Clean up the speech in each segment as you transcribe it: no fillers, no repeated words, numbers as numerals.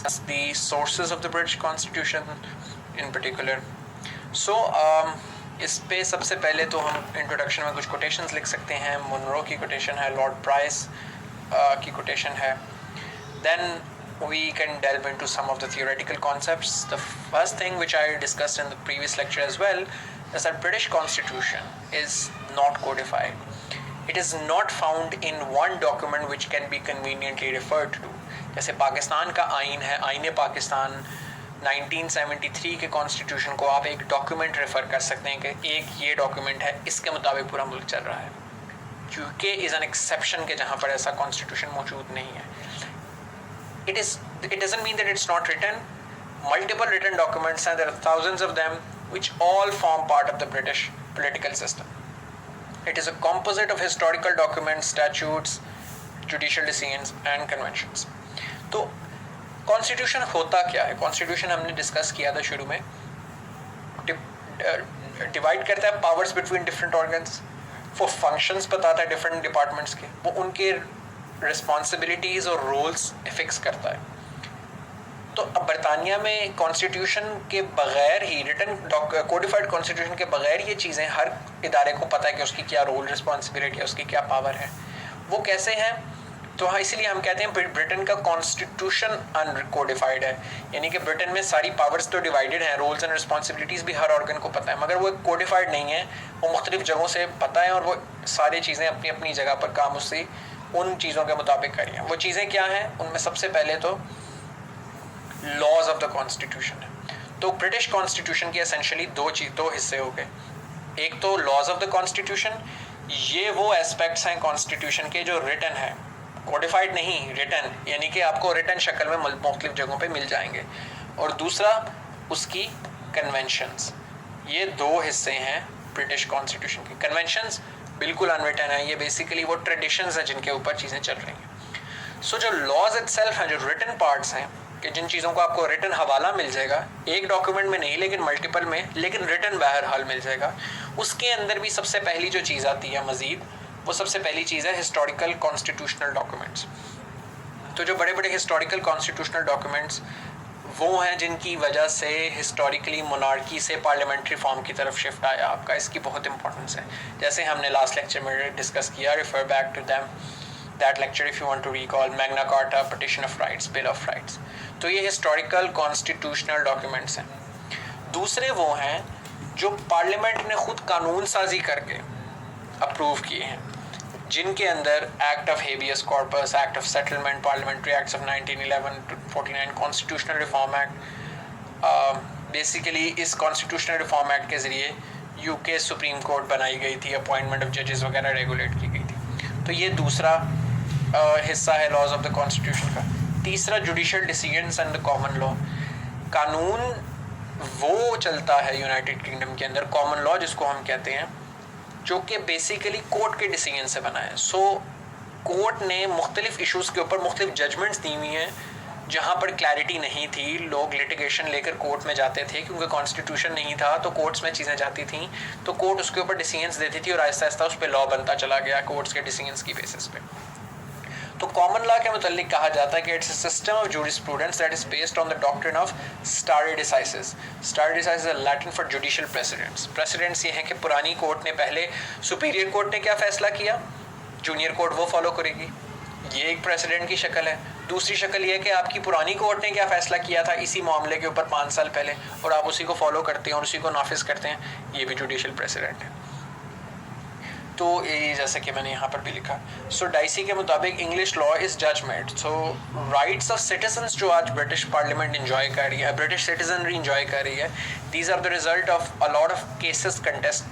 the sources of the British Constitution in particular. So इस पे सबसे पहले तो हम इंट्रोडक्शन में कुछ कोटेशंस लिख सकते हैं. मुनरो की कोटेशन है, लॉर्ड प्राइस की कोटेशन है. Then we can delve into some of the theoretical concepts. The first thing which I discussed in the previous lecture as well is that British Constitution is not codified. It is not found in one document which can be conveniently referred to. जैसे पाकिस्तान का आइन है, आइन पाकिस्तान 1973 के constitution को आप एक document refer कर सकते हैं कि एक ये डॉक्यूमेंट है, इसके मुताबिक पूरा मुल्क चल रहा है. यूके इज़ एन एक्सेप्शन के जहाँ पर ऐसा कॉन्स्टिट्यूशन मौजूद नहीं है. It doesn't mean that it's not written. Multiple written documents, and there are thousands of them, which all form part of the British political system. It is a composite of historical documents, statutes, judicial decisions, and conventions. तो constitution होता क्या है? Constitution हमने discuss किया था शुरू में. Divide करता है पावर्स बिटवीन डिफरेंट ऑर्गन्स. वो फंक्शंस बताता है डिफरेंट डिपार्टमेंट्स के. वो उनके रिस्पॉन्सिबिलिटीज़ और रोल्स फिक्स करता है. तो अब बरतानिया में कॉन्स्टिट्यूशन के बगैर ही, रिटन कोडिफाइड कॉन्स्टिट्यूशन के बगैर ये चीज़ें हर इदारे को पता है कि उसकी क्या रोल रिस्पॉन्सिबिलिटी है, उसकी क्या पावर है. वो कैसे हैं? तो हाँ, इसलिए हम कहते हैं ब्रिटेन का कॉन्स्टिट्यूशन अनकोडिफाइड है. यानी कि ब्रिटेन में सारी पावर्स तो डिवाइडेड हैं, रोल्स एंड रिस्पॉन्सिबिलिटीज़ भी हर ऑर्गन को पता है, मगर वो कोडिफाइड नहीं है. वो मुख्तलिफ जगहों से पता है और वो सारी चीज़ें अपनी अपनी जगह पर काम उससे उन चीज़ों के मुताबिक करिए. वो चीज़ें क्या हैं? उनमें सबसे पहले तो लॉज ऑफ द कॉन्स्टिट्यूशन है. तो ब्रिटिश कॉन्स्टिट्यूशन के एसेंशियली दो हिस्से हो गए. एक तो लॉज ऑफ द कॉन्स्टिट्यूशन, ये वो एस्पेक्ट्स हैं कॉन्स्टिट्यूशन के जो रिटन है, कोडिफाइड नहीं, रिटन, यानी कि आपको रिटन शक्ल में मुख्तलिफ जगहों पे मिल जाएंगे. और दूसरा उसकी कन्वेंशंस. ये दो हिस्से हैं ब्रिटिश कॉन्स्टिट्यूशन के. कन्वेंशंस बिल्कुल अनरिटन है, ये बेसिकली वो ट्रेडिशंस हैं जिनके ऊपर चीज़ें चल रही हैं. सो जो लॉज इटसेल्फ हैं, जो रिटन पार्ट्स हैं, कि जिन चीज़ों को आपको रिटन हवाला मिल जाएगा, एक डॉक्यूमेंट में नहीं लेकिन मल्टीपल में, लेकिन रिटन बहरहाल मिल जाएगा. उसके अंदर भी सबसे पहली जो चीज़ आती है मज़ीद, वो सबसे पहली चीज़ है हिस्टोरिकल कॉन्स्टिट्यूशनल डॉक्यूमेंट्स. तो जो बड़े बड़े हिस्टोरिकल कॉन्स्टिट्यूशनल डॉक्यूमेंट्स वो हैं जिनकी वजह से हिस्टोरिकली मोनार्की से पार्लियामेंट्री फॉर्म की तरफ शिफ्ट आया आपका. इसकी बहुत इंपॉर्टेंस है. जैसे हमने लास्ट लेक्चर में डिस्कस किया, refer back to them that lecture if you want to recall. Magna Carta, partition of rights, bill of rights. तो ये हिस्टोरिकल कॉन्स्टिट्यूशनल डॉक्यूमेंट्स हैं. दूसरे वो हैं जो पार्लियामेंट ने खुद कानून साजी करके अप्रूव किए हैं, जिनके अंदर act of habeas corpus, act of settlement, parliamentary acts of 1911 to 49, constitutional reform act. Basically इस कॉन्स्टिट्यूशनल रिफॉर्म एक्ट के ज़रिए यूके सुप्रीम कोर्ट बनाई गई थी, अपॉइंटमेंट ऑफ जजेस वगैरह रेगुलेट की गई थी. तो ये दूसरा हिस्सा है लॉज ऑफ द कॉन्स्टिट्यूशन का. तीसरा judicial decisions and the common law. कानून वो चलता है यूनाइटेड किंगडम के अंदर, कॉमन लॉ जिसको हम कहते हैं, जो कि बेसिकली कोर्ट के डिसीजन से बना है. सो कोर्ट ने मुख्तलिफ इशूज़ के ऊपर मुख्तलिफ जजमेंट्स दी हुई हैं. जहाँ पर क्लैरिटी नहीं थी, लोग लिटिगेशन लेकर कोर्ट में जाते थे, क्योंकि कॉन्स्टिट्यूशन नहीं था तो कोर्ट्स में चीज़ें जाती थी, तो कोर्ट उसके ऊपर डिसीजंस देती थी और आहिस्ता आहिस्ता उस पर लॉ बनता चला गया कोर्ट्स के डिसीजंस की बेसिस पे. तो कॉमन लॉ के मुतालिक कहा जाता है कि it's a system of jurisprudence that is based on the doctrine of stare decisis. Stare decisis is Latin for judicial precedents. Precedents ये हैं कि पुरानी कोर्ट ने पहले, सुपीरियर कोर्ट ने क्या फ़ैसला किया, जूनियर कोर्ट वो फॉलो करेगी. ये एक प्रेसिडेंट की शक्ल है. दूसरी शक्ल ये है कि आपकी पुरानी कोर्ट ने क्या फ़ैसला किया था इसी मामले के ऊपर 5 साल पहले, और आप उसी को फॉलो करते हैं और उसी को नाफिज करते हैं. ये भी जुडिशियल प्रेसिडेंट है. तो ये जैसे कि मैंने यहाँ पर भी लिखा. सो डाइसी के मुताबिक English law is judgement. So rights of citizens जो आज ब्रिटिश पार्लियामेंट इंजॉय कर रही है, ब्रिटिश सिटीजनरी इंजॉय कर रही है, these are the result of a lot of cases contest,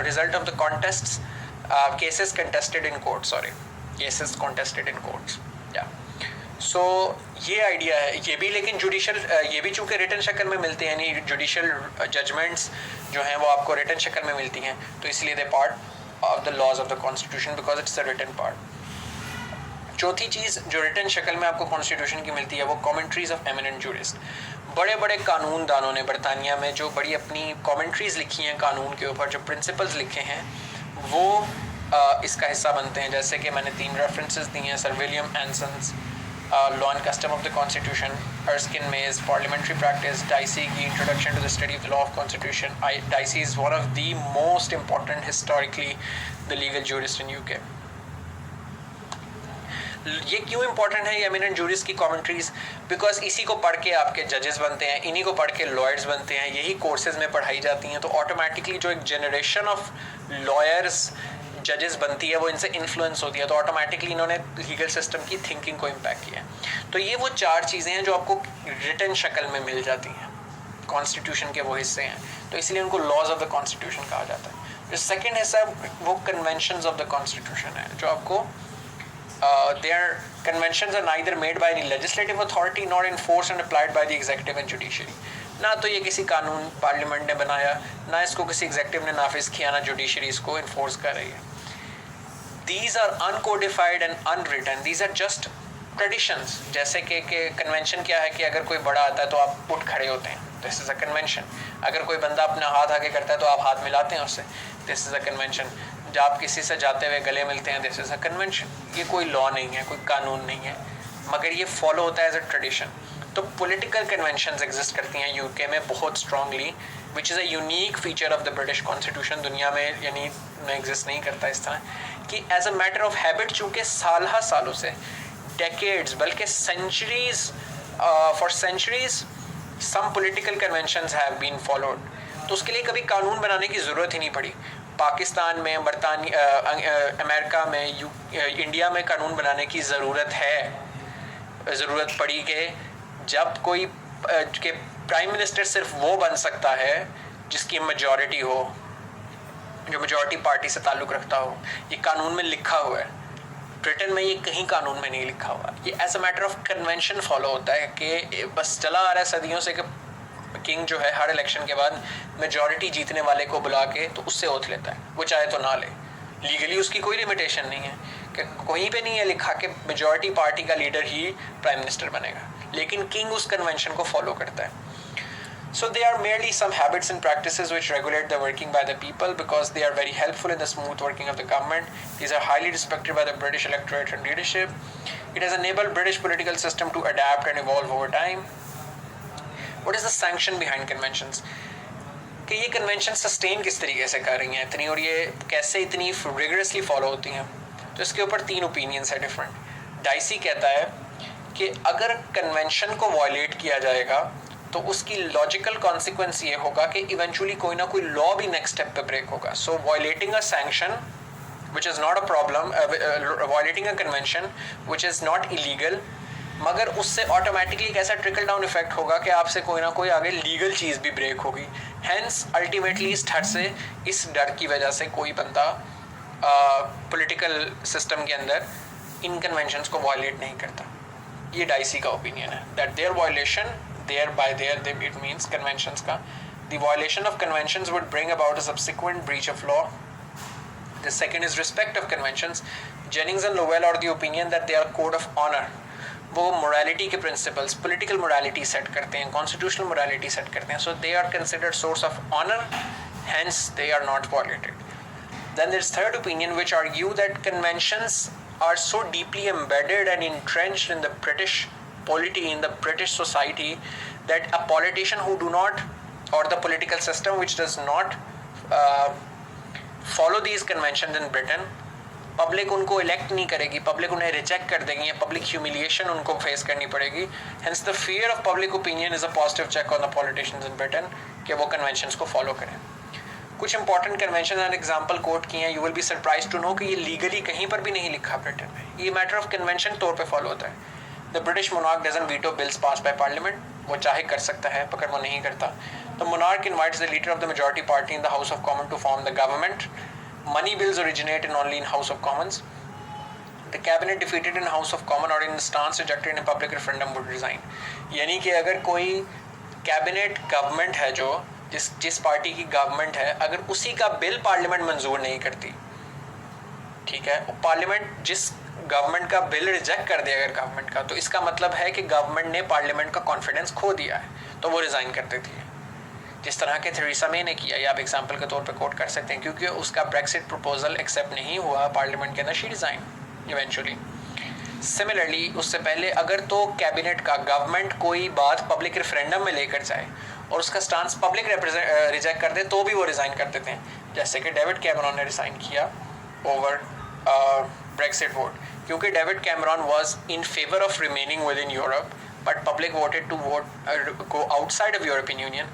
result of the contests, cases contested in court, sorry, cases contested in courts. या so ये आइडिया है. ये भी लेकिन जुडिशल, ये भी चूँकि रिटन शक्ल में मिलते हैं, यानी जुडिशल जजमेंट्स जो हैं वो आपको रिटन शक्ल में मिलती हैं, तो इसलिए दे part of the laws of the constitution because it's the written part. चौथी चीज़ जो रिटन शक्ल में आपको कॉन्स्टिट्यूशन की मिलती है वो कमेंट्रीज ऑफ एमिनेंट जूरिस्ट. बड़े बड़े कानून दानों ने बरतानिया में जो बड़ी अपनी कमेंट्रीज लिखी हैं कानून के ऊपर, जो प्रिंसिपल्स लिखे हैं, वो इसका हिस्सा बनते हैं. जैसे कि मैंने 3 रेफरेंसेस दी हैं, sir William Anson's, law and custom of the constitution, Erskine May, parliamentary practice, Dicey की introduction to the study of the law of constitution. Dicey is one of the most important historically the legal jurist in UK. ये क्यों important है ये eminent jurists की commentaries? Because इसी को पढ़ के आपके जजेस बनते हैं, इन्हीं को पढ़ के लॉयर्स बनते हैं, यही कोर्सेज में पढ़ाई जाती हैं. तो ऑटोमेटिकली जो एक जनरेशन ऑफ लॉयर्स जजेस बनती है वो इनसे इन्फ्लुएंस होती है. तो ऑटोमेटिकली इन्होंने लीगल सिस्टम की थिंकिंग को इम्पैक्ट किया है. तो ये वो 4 चीज़ें हैं जो आपको रिटन शक्ल में मिल जाती हैं, कॉन्स्टिट्यूशन के वो हिस्से हैं. तो इसलिए उनको लॉज ऑफ द कॉन्स्टिट्यूशन कहा जाता है. जो सेकेंड हिस्सा वो कन्वेंशंस ऑफ द कॉन्स्टिट्यूशन है, जो आपको their conventions are neither made by any legislative authority nor enforced and applied by the executive and judiciary. ना तो ये किसी कानून पार्लियामेंट ने बनाया, ना इसको किसी एग्जीक्यूटिव ने नाफिज किया, ना जुडिशरी इसको इन्फोर्स कर रही है. These are uncodified and unwritten. These are just traditions. जैसे कि कन्वेंशन क्या है कि अगर कोई बड़ा आता है तो आप उठ खड़े होते हैं, दिस इज़ अ कन्वेंशन. अगर कोई बंदा अपना हाथ आगे करता है तो आप हाथ मिलाते हैं उससे, दिस इज़ अ कन्वेंशन. जब आप किसी से जाते हुए गले मिलते हैं, दिस इज़ अ कन्वेंशन. ये कोई लॉ नहीं है, कोई कानून नहीं है, मगर ये फॉलो होता है एज अ ट्रेडिशन. तो पॉलिटिकल कन्वेंशंस एग्जिस्ट करती हैं यूके में बहुत strongly, which is a unique feature of the British constitution. दुनिया में यानी में एग्जिस्ट नहीं करता इस तरह कि as a matter of habit, चूँकि सालों से डेकेड्स बल्कि centuries, for centuries some political conventions have been followed. तो उसके लिए कभी कानून बनाने की ज़रूरत ही नहीं पड़ी. पाकिस्तान में, बरतानिया, अमेरिका में, इंडिया में कानून बनाने की ज़रूरत पड़ी कि जब कोई के प्राइम मिनिस्टर सिर्फ वो बन सकता है जिसकी मेजॉरिटी हो, जो मेजॉरिटी पार्टी से ताल्लुक़ रखता हो. ये कानून में लिखा हुआ है. ब्रिटेन में ये कहीं कानून में नहीं लिखा हुआ. ये as a matter of convention follow होता है कि बस चला आ रहा है सदियों से कि किंग जो है हर इलेक्शन के बाद मेजॉरिटी जीतने वाले को बुला के तो उससे ओथ लेता है, वो चाहे तो ना ले. लीगली उसकी कोई लिमिटेशन नहीं है कि कहीं पे नहीं है लिखा कि मेजॉरिटी पार्टी का लीडर ही प्राइम मिनिस्टर बनेगा, लेकिन किंग उस कन्वेंशन को फॉलो करता है. So they are merely some habits and practices which regulate the working by the people because they are very helpful in the smooth working of the government. These are highly respected by the British electorate and leadership. It has enabled British political system to adapt and evolve over time. What is the sanction behind conventions? कि ये convention sustain किस तरीके से कर रही हैं इतनी, और ये कैसे इतनी रिगरसली फॉलो होती हैं. तो इसके ऊपर 3 ओपिनियंस है डिफरेंट. डाइसी कहता है कि अगर कन्वेंशन को वायलेट किया जाएगा तो उसकी लॉजिकल कॉन्सिक्वेंस ये होगा कि इवेंचुअली कोई ना कोई लॉ भी नेक्स्ट स्टेप पे ब्रेक होगा. So violating a sanction which is not a problem, violating a convention which is not illegal, मगर उससे ऑटोमेटिकली एक ऐसा ट्रिकल डाउन इफेक्ट होगा कि आपसे कोई ना कोई आगे लीगल चीज़ भी ब्रेक होगी. हैंस अल्टीमेटली इस डर की वजह से कोई बंदा पॉलिटिकल सिस्टम के अंदर इन कन्वेंशंस को वायलेट नहीं करता. ये डाइसी का ओपिनियन है that there violation, it means conventions का, the violation of conventions would bring about a subsequent breach of law. The second is respect of conventions. Jennings and Lowell are the opinion that they are code of honor. वो morality के principles, political morality set करते हैं, constitutional morality set करते हैं. So they are considered source of honor, hence they are not violated. Then there's third opinion which argue that conventions are so deeply embedded and entrenched in the British polity, in the British society, that a politician who do not, or the political system which does not follow these conventions in Britain, public उनको elect नहीं करेगी, public उन्हें reject कर देगी, public humiliation उनको face करनी पड़ेगी. Hence the fear of public opinion is a positive check on the politicians in Britain कि वो conventions को follow करें. कुछ important conventions and example quote किए हैं. You will be surprised to know कि ये legally कहीं पर भी नहीं लिखा Britain में. ये matter of convention तौर पे follow होता है. The British monarch doesn't veto bills passed by parliament. वो चाहे कर सकता है, मगर वो नहीं करता. The monarch invites the leader of the majority party in the House of Commons to form the government. Money bills originate only in House of Commons. The cabinet defeated in House of Commons or in stance rejected in a public referendum would resign. यानी कि अगर कोई cabinet government है जो जिस party की government है, अगर उसी का बिल पार्लियामेंट मंजूर नहीं करती, ठीक है, पार्लियामेंट जिस गवर्नमेंट का बिल रिजेक्ट कर दिया अगर गवर्नमेंट का, तो इसका मतलब है कि गवर्नमेंट ने पार्लियामेंट का कॉन्फिडेंस खो दिया है, तो वो रिज़ाइन कर देती है. जिस तरह के थेरेसा मे ने किया, या आप एग्जांपल के तौर पे कोट कर सकते हैं, क्योंकि उसका ब्रेक्सिट प्रपोजल एक्सेप्ट नहीं हुआ पार्लियामेंट के अंदर, शी रिज़ाइन इवेंचुअली. सिमिलरली उससे पहले अगर तो कैबिनेट का गवर्नमेंट कोई बात पब्लिक रेफरेंडम में लेकर जाए और उसका स्टांस पब्लिक रिजेक्ट कर दे तो भी वो रिज़ाइन कर देते हैं, जैसे कि डेविड कैमरॉन ने रिज़ाइन किया ओवर ब्रेक्सिट वोट, क्योंकि David Cameron was in favour of remaining with in Europe but public voted to go outside of European Union.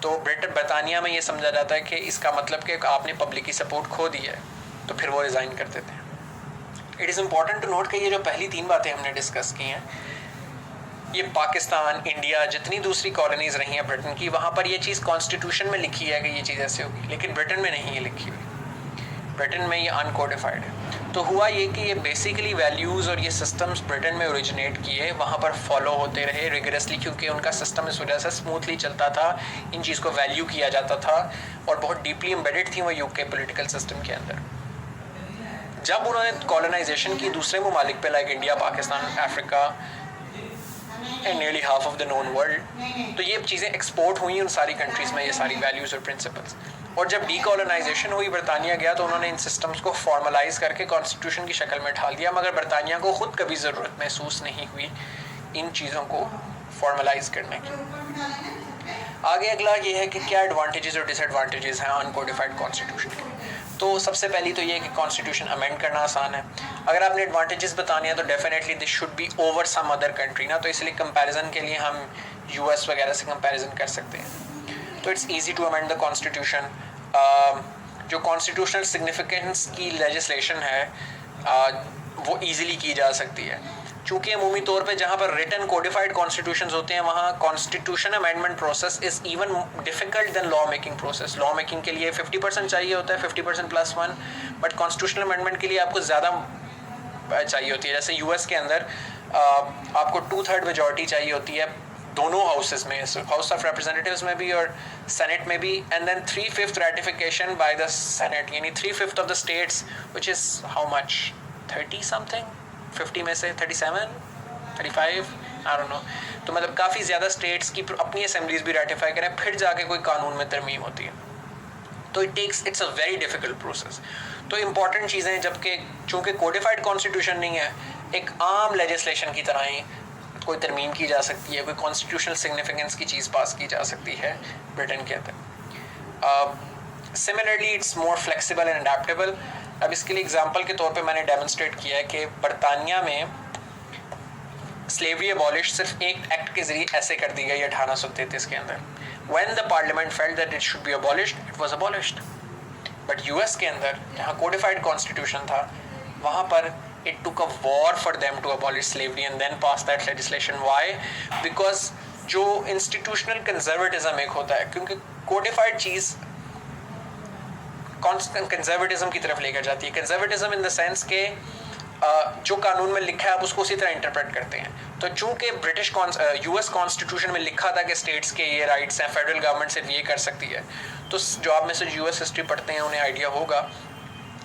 तो ब्रिटानिया में ये समझा जाता है कि इसका मतलब कि आपने पब्लिक की सपोर्ट खो दी है, तो फिर वो रिज़ाइन कर देते हैं। It is important to note कि ये जो पहली 3 बातें हमने डिस्कस की हैं, ये पाकिस्तान, इंडिया, जितनी दूसरी कॉलोनीज़ रही हैं ब्रिटेन की, वहाँ पर ये चीज़ कॉन्स्टिट्यूशन में लिखी है कि ये चीज़ ऐसे होगी, लेकिन ब्रिटेन में नहीं ये लिखी हुई। ब्रिटेन में ये अनकोडिफाइड है। तो हुआ ये कि ये बेसिकली वैल्यूज़ और ये सिस्टम्स ब्रिटेन में ओरिजिनेट किए, वहाँ पर फॉलो होते रहे रिगरसली, क्योंकि उनका सिस्टम इस वजह से स्मूथली चलता था, इन चीज़ को वैल्यू किया जाता था और बहुत डीपली एम्बेडेड थी वो यूके पॉलिटिकल सिस्टम के अंदर। जब उन्होंने कॉलोनाइजेशन की दूसरे ममालिक पे, like India, Pakistan, Africa and nearly half of the known world, तो ये चीज़ें एक्सपोर्ट हुई उन सारी कंट्रीज़ में, ये सारी वैल्यूज़ और प्रिंसिपल्स। और जब डीकॉलोनाइजेशन हुई, बरतानिया गया, तो उन्होंने इन सिस्टम्स को फॉर्मलाइज करके कॉन्स्टिट्यूशन की शक्ल में ढाल दिया, मगर बरतानिया को ख़ुद कभी ज़रूरत महसूस नहीं हुई इन चीज़ों को फॉर्मलाइज करने की। आगे अगला ये है कि क्या एडवांटेजेस और डिसएडवांटेजेस हैं अनकोडिफाइड कॉन्स्टिट्यूशन के। तो सबसे पहली तो ये है कि कॉन्स्टिट्यूशन अमेंड करना आसान है। अगर आपने एडवांटेजेस बताने हैं तो definitely this should be over some other country ना, तो इसलिए कंपैरिजन के लिए हम यूएस वगैरह से कंपैरिजन कर सकते हैं। तो it's easy to amend the constitution. जो कॉन्स्टिट्यूशनल सिग्निफिकेंस की लेजिस्लेशन है वो ईजिली की जा सकती है, चूँकि अमूमी तौर पे जहाँ पर रिटन कोडिफाइड कॉन्स्टिट्यूशंस होते हैं वहाँ constitution amendment process is even difficult than law making process. Law making के लिए 50% चाहिए होता है, 50% +1, बट कॉन्स्टिट्यूशनल अमेंडमेंट के लिए आपको ज़्यादा चाहिए होती है। जैसे यूएस के अंदर आपको 2/3 मेजॉरिटी चाहिए होती है दोनों हाउसेस में, हाउस ऑफ रिप्रेजेंटेटिव्स में भी और सेनेट में भी, and then 3/5 ratification by the senate, यानी 3/5 of the states, which is how much, 30 something, 50 में से 37, 35, आई डोंट नो। तो मतलब काफ़ी ज़्यादा स्टेट्स की अपनी असेंबलीज भी रेटिफाई करें, फिर जाके कोई कानून में तरमीम होती है। तो it's a very difficult process. तो इम्पॉर्टेंट चीज़ें, जबकि चूँकि कोडिफाइड कॉन्स्टिट्यूशन नहीं है, एक आम लेजिस्लेशन की तरह ही कोई तरमीम की जा सकती है, कोई कॉन्स्टिट्यूशनल सिग्निफिकेंस की चीज़ पास की जा सकती है ब्रिटेन के अंदर। Similarly it's more flexible and adaptable. अब इसके लिए एग्जांपल के तौर पे मैंने डेमोन्स्ट्रेट किया है कि बरतानिया में स्लेवरी अबॉलिश सिर्फ एक एक्ट के ज़रिए ऐसे कर दी गई 1833 के अंदर। When the parliament felt that it should be abolished, it was abolished. But US के अंदर जहाँ कोडिफाइड कॉन्स्टिट्यूशन था, वहाँ पर it took a war for them to abolish slavery and then pass that legislation. Why? Because जो institutional conservatism एक होता है, क्योंकि codified चीज़ conservatism की तरफ लेकर जाती है। conservatism in the sense के जो कानून में लिखा है आप उसको उसी तरह इंटरप्रेट करते हैं। तो चूँकि ब्रिटिश यूएस कॉन्स्टिट्यूशन में लिखा था कि स्टेट्स के ये राइट्स हैं, फेडरल गवर्नमेंट सिर्फ ये कर सकती है, तो जो आप में से यूएस हिस्ट्री पढ़ते हैं उन्हें आइडिया होगा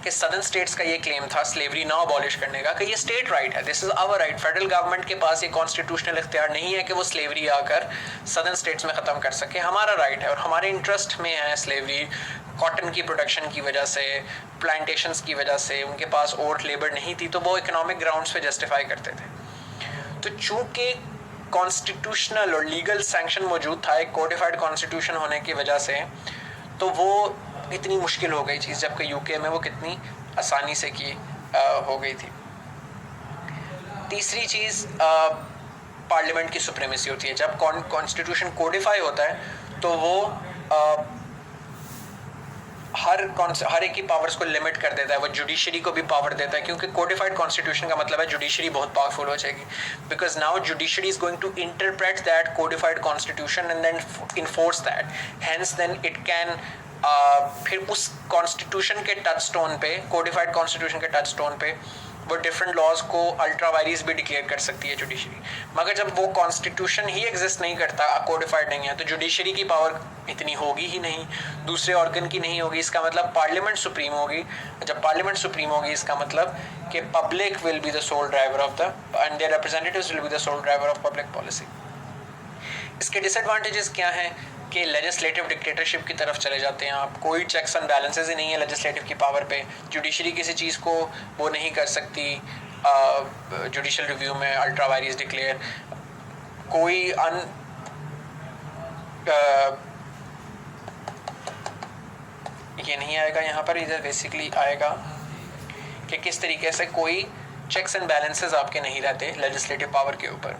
कि सदर्न स्टेट्स का ये क्लेम था स्लेवरी ना अबॉलिश करने का, कि ये स्टेट राइट है, this is our right. Federal government के पास ये कॉन्स्टिट्यूशनल इख्तियार नहीं है कि वो स्लेवरी आकर सदर्न स्टेट्स में ख़त्म कर सके, हमारा राइट है और हमारे इंटरेस्ट में है स्लेवरी। कॉटन की प्रोडक्शन की वजह से, प्लांटेशंस की वजह से उनके पास और लेबर नहीं थी, तो वो इकोनॉमिक ग्राउंड्स पे जस्टिफाई करते थे। तो चूँकि कॉन्स्टिट्यूशनल और लीगल सैंक्शन मौजूद था एक कोडिफाइड कॉन्स्टिट्यूशन होने की वजह से, तो वो इतनी मुश्किल हो गई चीज़, जबकि यूके में वो कितनी आसानी से की हो गई थी। तीसरी चीज़ पार्लियामेंट की सुप्रीमेसी होती है। जब कॉन्स्टिट्यूशन कोडिफाई होता है तो वो हर एक की पावर्स को लिमिट कर देता है, वो जुडिशरी को भी पावर देता है, क्योंकि कोडिफाइड कॉन्स्टिट्यूशन का मतलब है जुडिशरी बहुत पावरफुल हो जाएगी, because now judiciary is going to interpret that codified constitution and then enforce that, hence then it can फिर उस कॉन्स्टिट्यूशन के टच स्टोन पे, कोडिफाइड कॉन्स्टिट्यूशन के टच स्टोन पे वो डिफरेंट लॉज को अल्ट्रा वायरीज भी डिक्लेयर कर सकती है जुडिशरी। मगर जब वो कॉन्स्टिट्यूशन ही एग्जिस्ट नहीं करता, कोडिफाइड नहीं है, तो जुडिशरी की पावर इतनी होगी ही नहीं, दूसरे ऑर्गन की नहीं होगी। इसका मतलब पार्लियामेंट सुप्रीम होगी। जब पार्लियामेंट सुप्रीम होगी इसका मतलब कि public will be the sole driver of the and their representatives will be the sole driver of public policy. इसके डिसएडवांटेजेस क्या हैं कि लेजिस्लेटिव डिक्टेटरशिप की तरफ चले जाते हैं आप, कोई चेक्स एंड बैलेंसेस ही नहीं है लेजिस्लेटिव की पावर पे, जुडिशरी किसी चीज़ को वो नहीं कर सकती, जुडिशल रिव्यू में अल्ट्रा वायरिस डिक्लेयर, कोई ये नहीं आएगा यहाँ पर, इधर बेसिकली आएगा कि किस तरीके से कोई चेक्स एंड बैलेंसेस आपके नहीं रहते लेजिस्लेटिव पावर के ऊपर।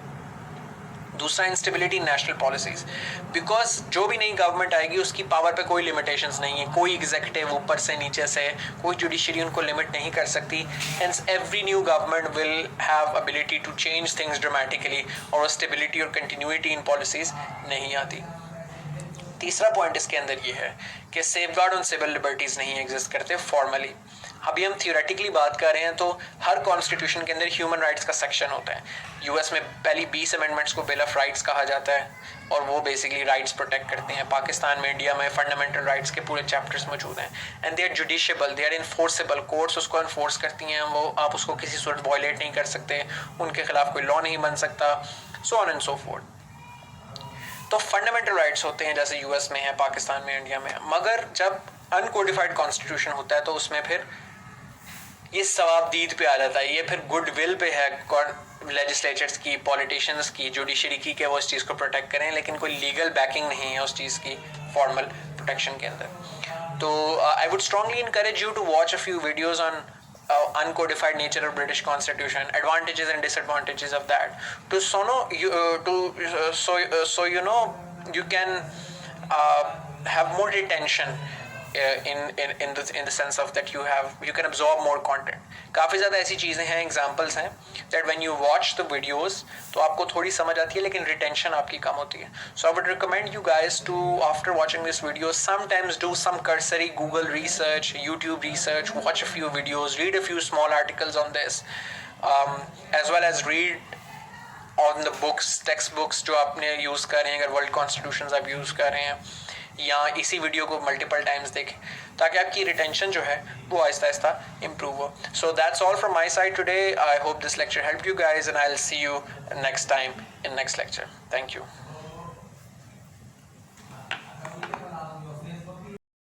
दूसरा, इंस्टेबिलिटी नेशनल पॉलिसीज, बिकॉज जो भी नई गवर्नमेंट आएगी उसकी पावर पे कोई लिमिटेशंस नहीं है, कोई एग्जीक्यूटिव ऊपर से नीचे से, कोई जुडिशरी उनको लिमिट नहीं कर सकती। Hence every new government will have ability to change things dramatically, और स्टेबिलिटी और कंटिन्यूटी इन पॉलिसीज नहीं आती। तीसरा पॉइंट इसके अंदर ये है कि सेफगार्ड ऑन सिविल लिबर्टीज नहीं एग्जिस्ट करते फॉर्मली। अभी हम थियोरेटिकली बात कर रहे हैं तो हर कॉन्स्टिट्यूशन के अंदर ह्यूमन राइट्स का सेक्शन होता है। यूएस में पहली 20 अमेंडमेंट्स को बिल ऑफ राइट्स कहा जाता है और वो बेसिकली राइट्स प्रोटेक्ट करते हैं। पाकिस्तान में, इंडिया में फंडामेंटल राइट्स के पूरे चैप्टर्स मौजूद हैं and they are justiciable, they are enforceable, courts उसको इन्फोर्स करती हैं, वो आप उसको किसी सूरत वायलेट नहीं कर सकते, उनके खिलाफ कोई लॉ नहीं बन सकता, so on and so fourth. तो फंडामेंटल राइट्स होते हैं जैसे यूएस में है, पाकिस्तान में, इंडिया में। मगर जब अनकोडिफाइड कॉन्स्टिट्यूशन होता है तो उसमें फिर ये सवाबदीद पे आ जाता है, ये फिर गुडविल पे है लेजिस्लेचर्स की, पॉलिटिशियंस की, जुडिशरी की, कि वो इस चीज़ को प्रोटेक्ट करें, लेकिन कोई लीगल बैकिंग नहीं है उस चीज़ की फॉर्मल प्रोटेक्शन के अंदर। तो I would strongly encourage you to watch a few videos on uncodified nature of British Constitution, advantages and disadvantages of that, to so you know you can have more retention in the sense of that you can absorb more content. काफ़ी ज़्यादा ऐसी चीज़ें हैं, examples हैं that when you watch the videos तो आपको थोड़ी समझ आती है लेकिन रिटेंशन आपकी कम होती है। So I would recommend you guys to, after watching this video, sometimes do some cursory Google research, YouTube research, watch a few videos, read a few small articles on this, as well as read on the books, textbooks जो आपने use कर रहे हैं, अगर world constitutions आप use कर रहे हैं, या इसी वीडियो को मल्टीपल टाइम्स देखें ताकि आपकी रिटेंशन जो है वो आहिस्ता आहिस्ता इम्प्रूव हो। So that's all from my side today. I hope this lecture help you guys and I will see you next time in next lecture. Thank you.